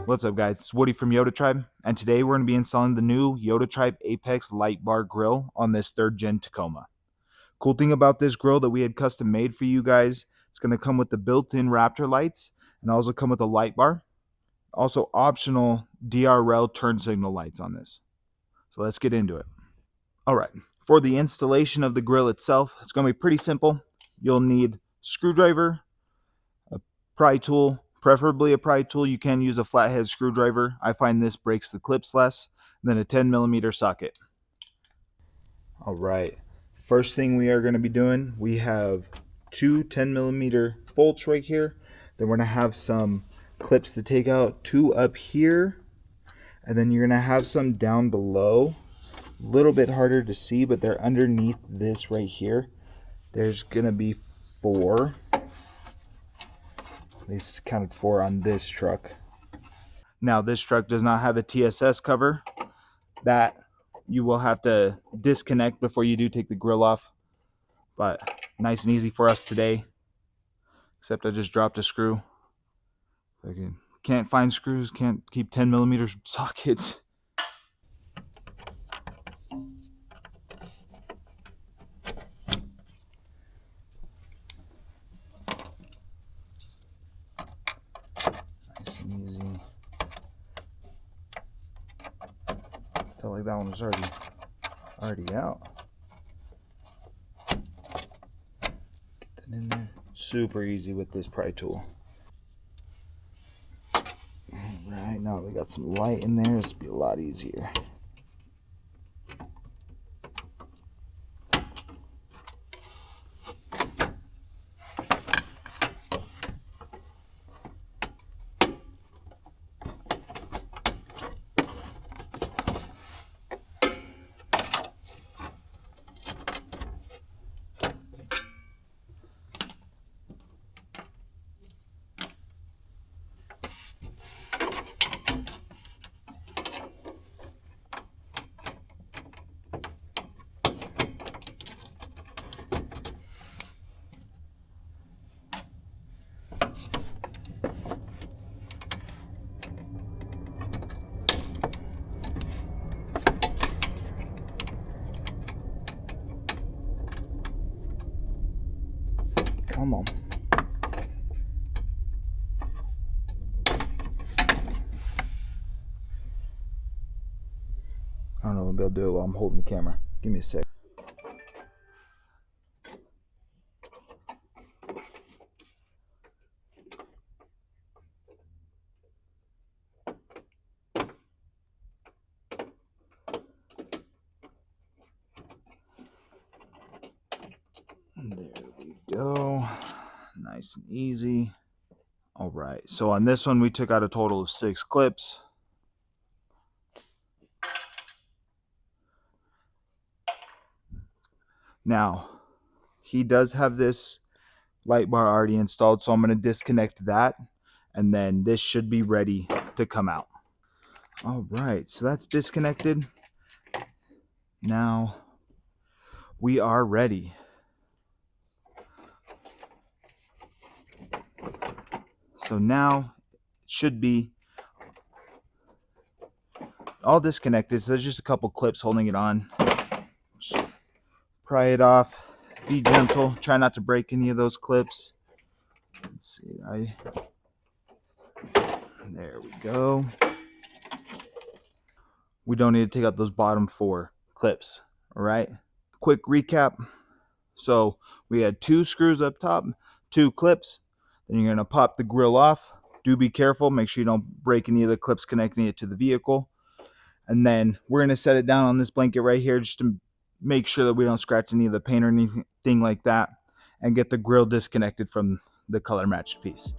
What's up, guys? It's Woody from YotaTribe, and today we're going to be installing the new YotaTribe Apex Light Bar Grill on this 3rd Gen Tacoma. Cool thing about this grill that we had custom made for you guys, it's going to come with the built-in Raptor lights and also come with a light bar. Also optional DRL turn signal lights on this. So let's get into it. All right, for the installation of the grill itself, it's going to be pretty simple. You'll need screwdriver, a pry tool, preferably a pry tool. You can use a flathead screwdriver. I find this breaks the clips less. And then a 10mm socket. All right, first thing we are going to be doing, we have two 10mm bolts right here. Then we're going to have some clips to take out, two up here, and then you're going to have some down below. A little bit harder to see, but they're underneath this right here. There's going to be 4. At least counted 4 on this truck. Now this truck does not have a TSS cover that you will have to disconnect before you do take the grill off, but nice and easy for us today, except I just dropped a screw. Can't find screws, can't keep 10mm sockets. Nice and easy. Felt like that one was already out. Get that in there. Super easy with this pry tool. Alright, now we got some light in there. This will be a lot easier. Come on. I don't know if I'll be able to do it while I'm holding the camera. Give me a sec. There we go. Nice and easy. All right, so on this one we took out a total of 6 clips. Now, he does have this light bar already installed, so I'm going to disconnect that, and then this should be ready to come out. All right, so that's disconnected. Now we are ready. So now it should be all disconnected. So there's just a couple clips holding it on. Just pry it off. Be gentle. Try not to break any of those clips. Let's see. There we go. We don't need to take out those bottom 4 clips. All right. Quick recap. So we had 2 screws up top, 2 clips. Then you're going to pop the grill off. Do be careful. Make sure you don't break any of the clips connecting it to the vehicle. And then we're going to set it down on this blanket right here just to make sure that we don't scratch any of the paint or anything like that. And get the grill disconnected from the color matched piece.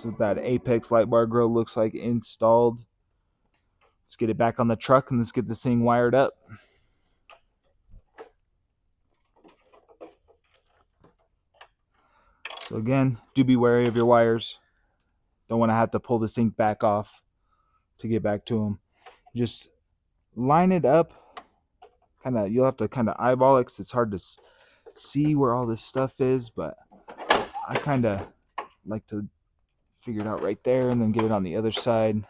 That's what that Apex light bar grill looks like installed. Let's get it back on the truck and let's get this thing wired up. So again, do be wary of your wires. Don't want to have to pull this thing back off to get back to them. Just line it up. You'll have to kind of eyeball it because it's hard to see where all this stuff is, but I kind of like to figure it out right there and then get it on the other side.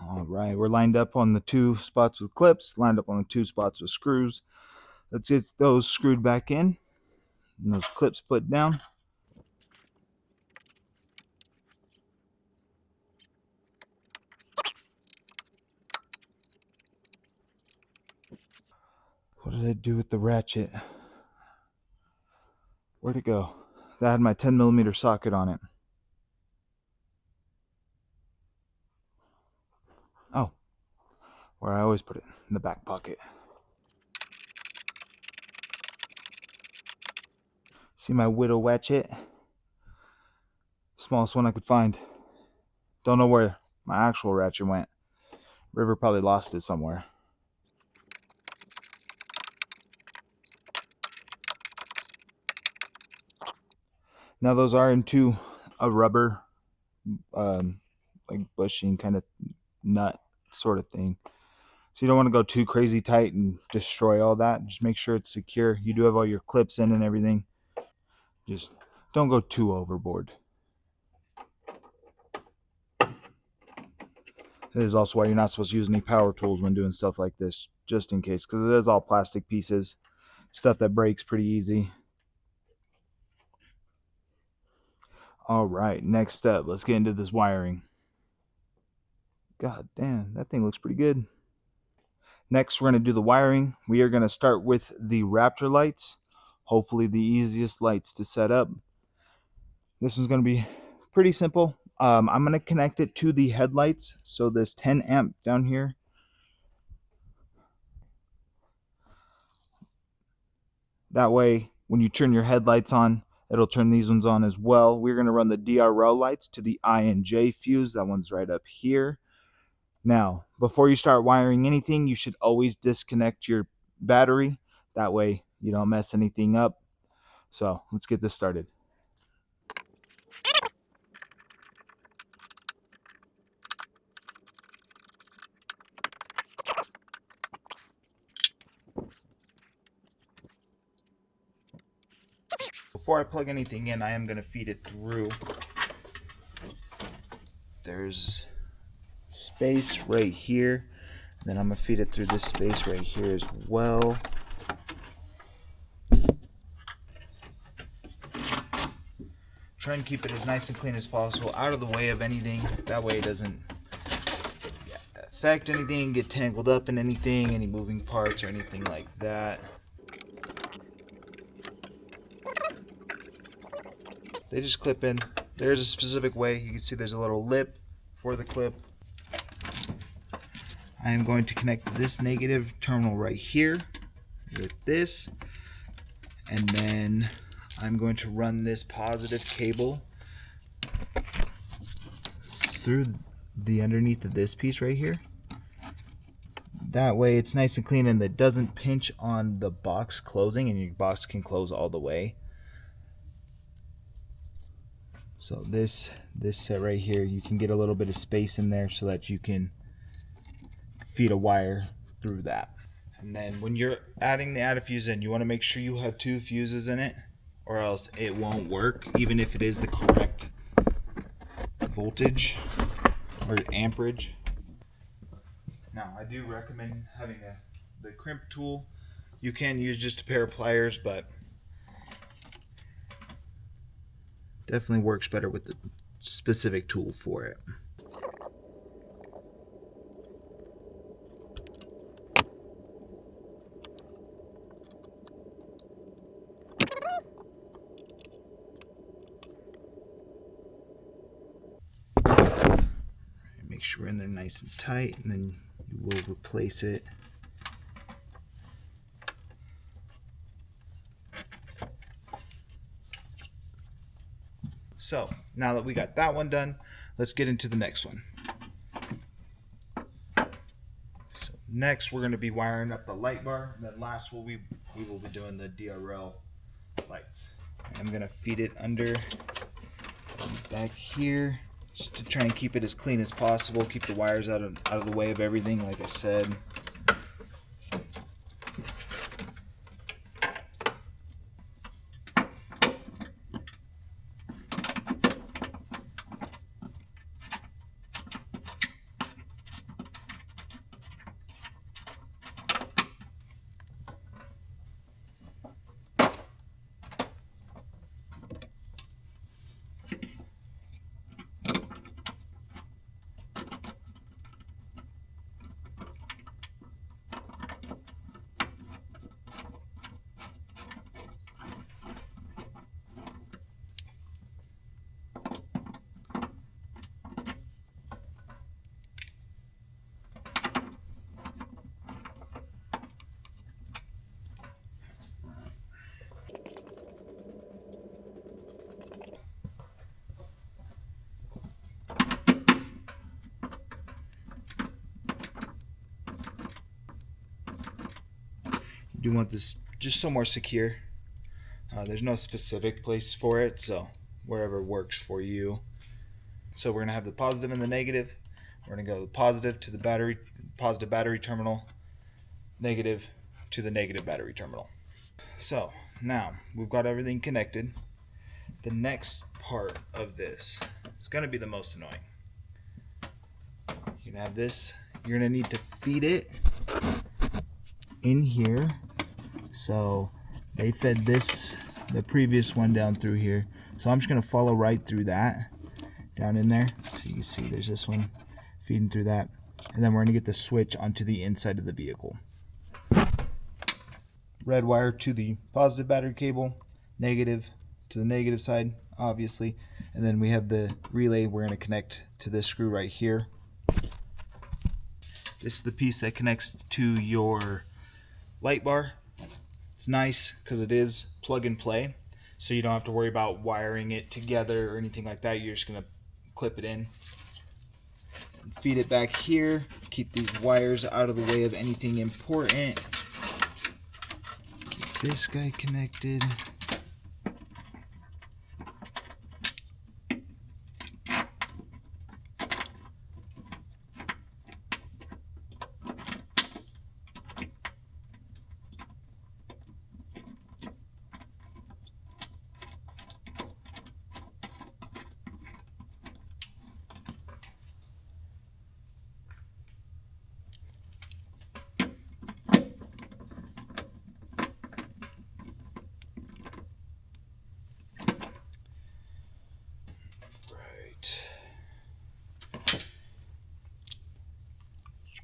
All right, we're lined up on the 2 spots with clips, lined up on the 2 spots with screws. Let's get those screwed back in and those clips put down. What did I do with the ratchet? Where'd it go? That had my 10mm socket on it. Oh, where I always put it, in the back pocket. See my widow ratchet? Smallest one I could find. Don't know where my actual ratchet went. River probably lost it somewhere. Now those are into a rubber, like bushing kind of nut sort of thing. So you don't want to go too crazy tight and destroy all that. Just make sure it's secure. You do have all your clips in and everything. Just don't go too overboard. That is also why you're not supposed to use any power tools when doing stuff like this, just in case, because it is all plastic pieces, stuff that breaks pretty easy. All right, next step, let's get into this wiring. God damn, that thing looks pretty good. Next, we're going to do the wiring. We are going to start with the Raptor lights, hopefully the easiest lights to set up. This one's going to be pretty simple. I'm going to connect it to the headlights. So this 10 amp down here, that way when you turn your headlights on, it'll turn these ones on as well. We're going to run the DRL lights to the I and J fuse. That one's right up here. Now, before you start wiring anything, you should always disconnect your battery. That way you don't mess anything up. So let's get this started. Before I plug anything in, I am going to feed it through. There's space right here. Then I'm going to feed it through this space right here as well. Try and keep it as nice and clean as possible, out of the way of anything. That way it doesn't affect anything, get tangled up in anything, any moving parts or anything like that. They just clip in. There's a specific way. You can see there's a little lip for the clip. I am going to connect this negative terminal right here with this, and then I'm going to run this positive cable through the underneath of this piece right here. That way it's nice and clean and it doesn't pinch on the box closing, and your box can close all the way. So this set right here, you can get a little bit of space in there so that you can feed a wire through that. And then when you're adding the add fuse in, you want to make sure you have 2 fuses in it, or else it won't work, even if it is the correct voltage or amperage. Now, I do recommend having the crimp tool. You can use just a pair of pliers, but definitely works better with the specific tool for it. Make sure we're in there nice and tight, and then you will replace it. So now that we got that one done, let's get into the next one. So next we're going to be wiring up the light bar, and then last we will be doing the DRL lights. I'm going to feed it under back here just to try and keep it as clean as possible, keep the wires out of the way of everything, like I said. You do want this just somewhere secure. There's no specific place for it, so wherever works for you. So we're going to have the positive and the negative. We're going to go the positive to the battery, positive battery terminal, negative to the negative battery terminal. So now we've got everything connected. The next part of this is going to be the most annoying. You can have this. You're going to need to feed it in here. So they fed this, the previous one, down through here. So I'm just going to follow right through that down in there. So you can see there's this one feeding through that. And then we're going to get the switch onto the inside of the vehicle. Red wire to the positive battery cable, negative to the negative side, obviously. And then we have the relay we're going to connect to this screw right here. This is the piece that connects to your light bar. It's nice because it is plug and play, so you don't have to worry about wiring it together or anything like that. You're just going to clip it in and feed it back here. Keep these wires out of the way of anything important. Keep this guy connected.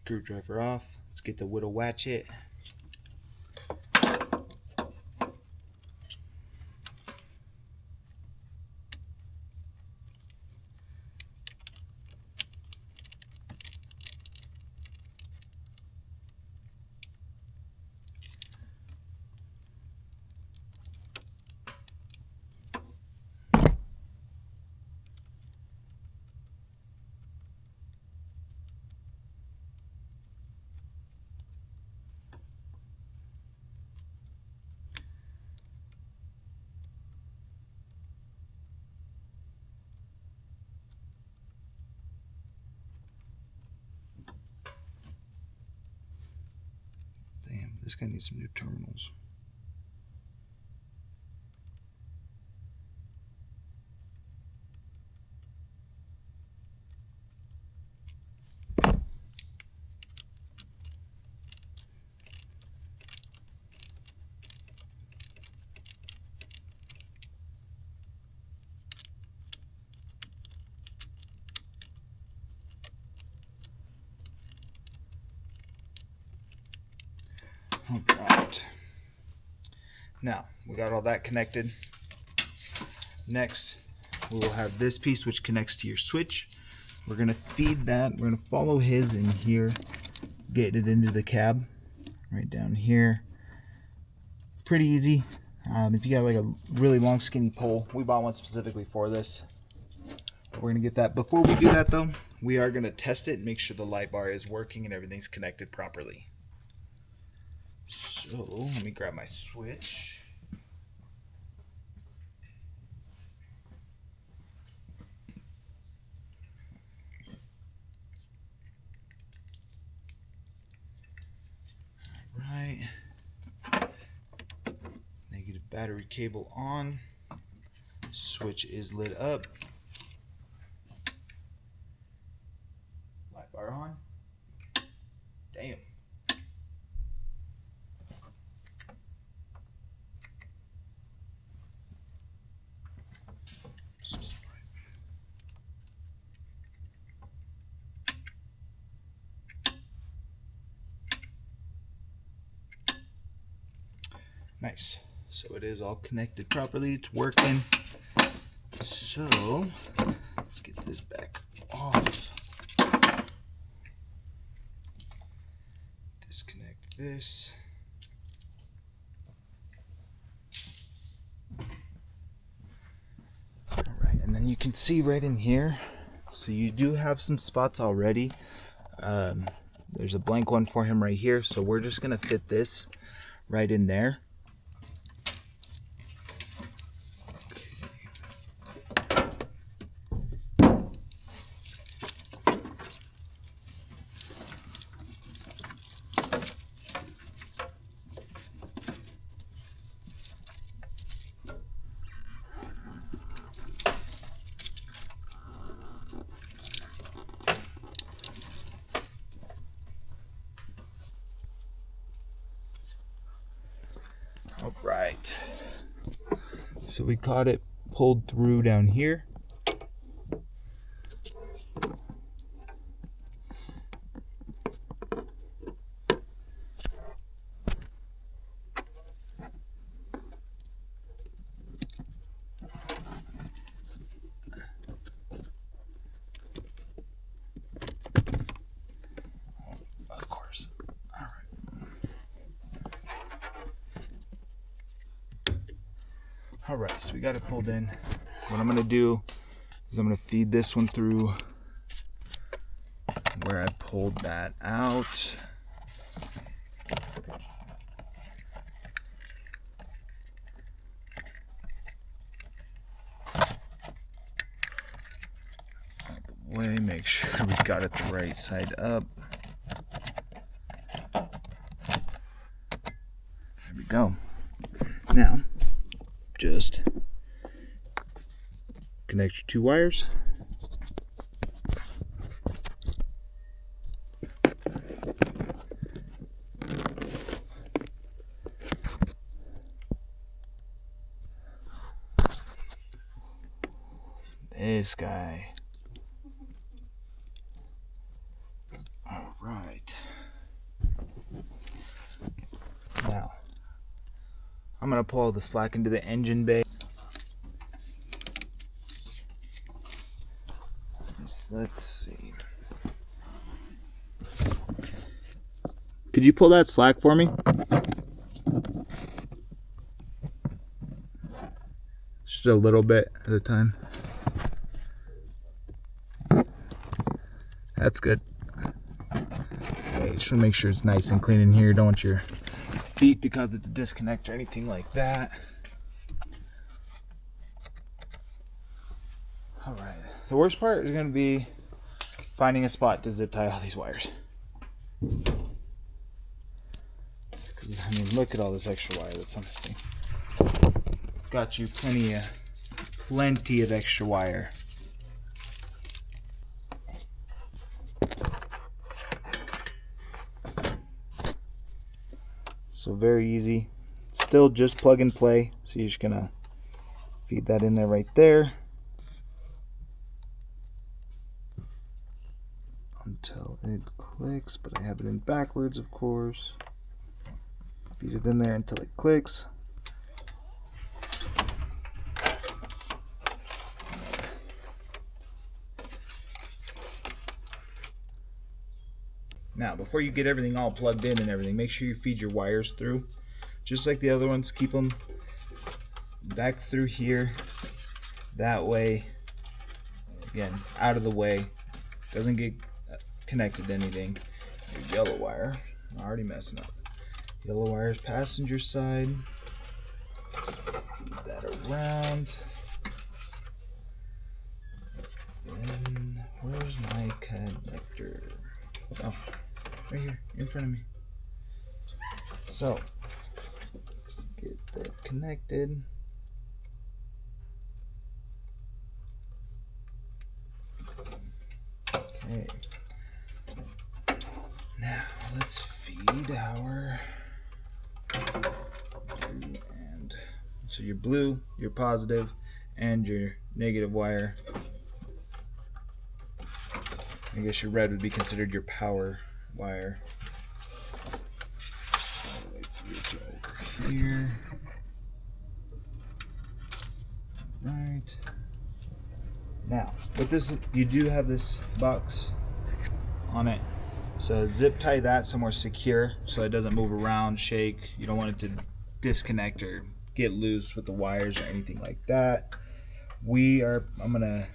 Screwdriver off. Let's get the whittle ratchet. This guy needs some new terminals. Alright. Now, we got all that connected. Next, we will have this piece which connects to your switch. We're going to feed that. We're going to follow his in here, get it into the cab, right down here. Pretty easy. If you got like a really long skinny pole, we bought one specifically for this. We're gonna get that. Before we do that though, we are gonna test it and make sure the light bar is working and everything's connected properly. So let me grab my switch. Right. Negative battery cable on. Switch is lit up. Light bar on. Damn. Nice. So it is all connected properly. It's working. So let's get this back off. Disconnect this. All right, and then you can see right in here. So you do have some spots already. There's a blank one for him right here. So we're just gonna fit this right in there. All right, so we got it pulled through down here. Of course. All right. All right, so we got it pulled in. What I'm gonna do is I'm gonna feed this one through where I pulled that out. Out the way, make sure we got it the right side up. There we go. Now, just connect your two wires. This guy. All right. Now, I'm going to pull the slack into the engine bay. Let's see. Could you pull that slack for me? Just a little bit at a time. That's good. Okay, just want to make sure it's nice and clean in here. Don't want your feet to cause it to disconnect or anything like that. All right. The worst part is going to be finding a spot to zip tie all these wires. Because, I mean, look at all this extra wire that's on this thing. Got you plenty of extra wire. So very easy. Still just plug and play. So you're just going to feed that in there right there. Until it clicks, but I have it in backwards, of course. Feed it in there until it clicks. Now, before you get everything all plugged in and everything, make sure you feed your wires through. Just like the other ones, keep them back through here. That way, again, out of the way, doesn't get connected to anything. Your yellow wire, I'm already messing up. Yellow wire is passenger side. Feed that around. Then where's my connector? Oh, right here in front of me. So let's get that connected. Okay. Now let's feed our blue and so your blue, your positive, and your negative wire. I guess your red would be considered your power wire. Over here. All right. Now, with this, you do have this box on it. So zip tie that somewhere secure so it doesn't move around, shake. You don't want it to disconnect or get loose with the wires or anything like that. I'm gonna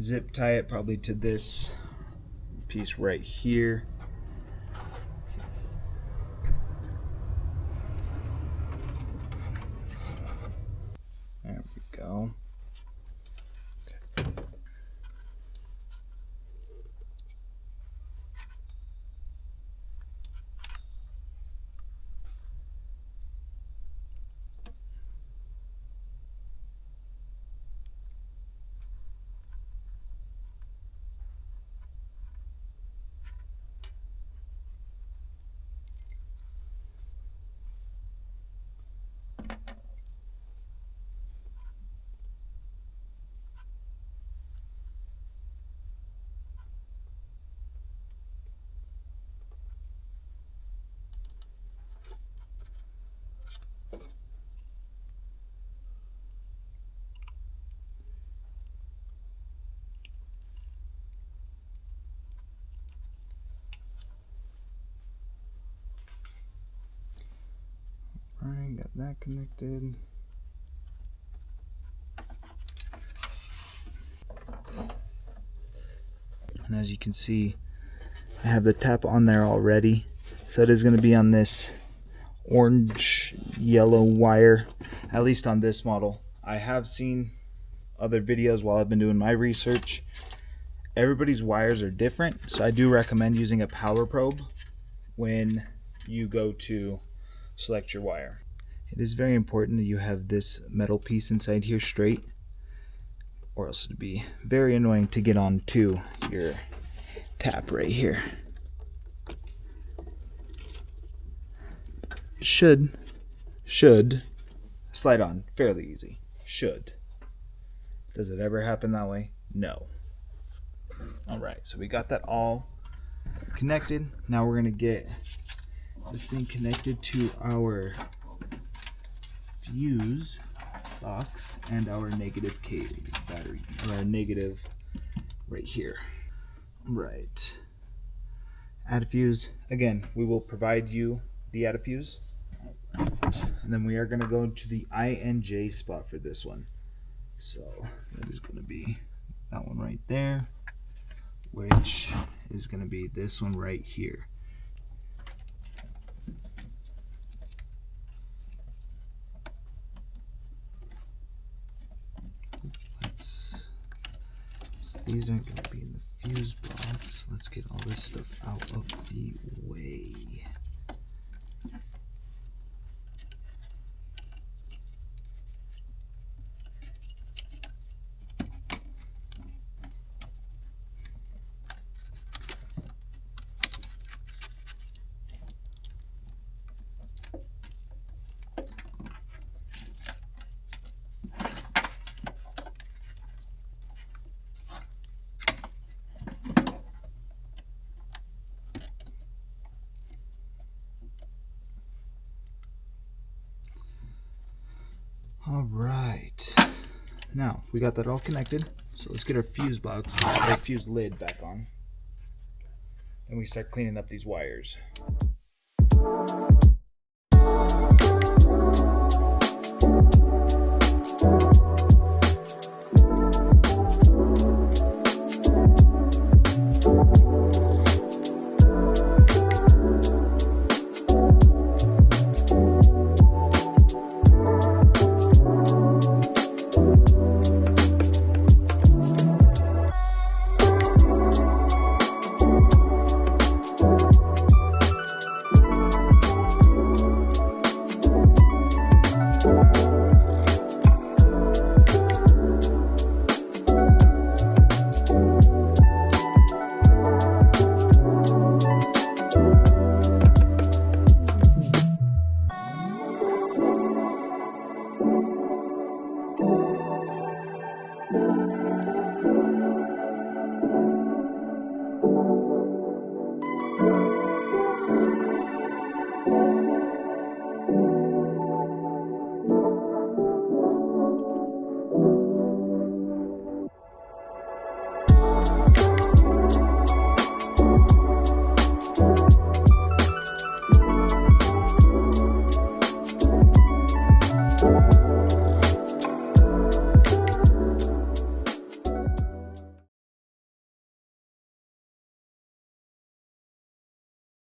zip tie it probably to this piece right here. There we go. Okay. Alright, got that connected. And as you can see, I have the tap on there already. So it is going to be on this orange yellow wire, at least on this model. I have seen other videos while I've been doing my research. Everybody's wires are different, so I do recommend using a power probe when you go to select your wire. It is very important that you have this metal piece inside here straight, or else it'd be very annoying to get onto your tap right here. Should slide on fairly easy. Should. Does it ever happen that way? No. Alright, so we got that all connected. Now we're going to get this thing connected to our fuse box and our negative battery, or our negative right here. Right. Add a fuse. Again, we will provide you the add a fuse. And then we are going to go to the I and J spot for this one. So that is going to be that one right there, which is going to be this one right here. These aren't going to be in the fuse box. Let's get all this stuff out of the way. All right, now we got that all connected, so let's get our fuse box, our fuse lid back on, and we start cleaning up these wires.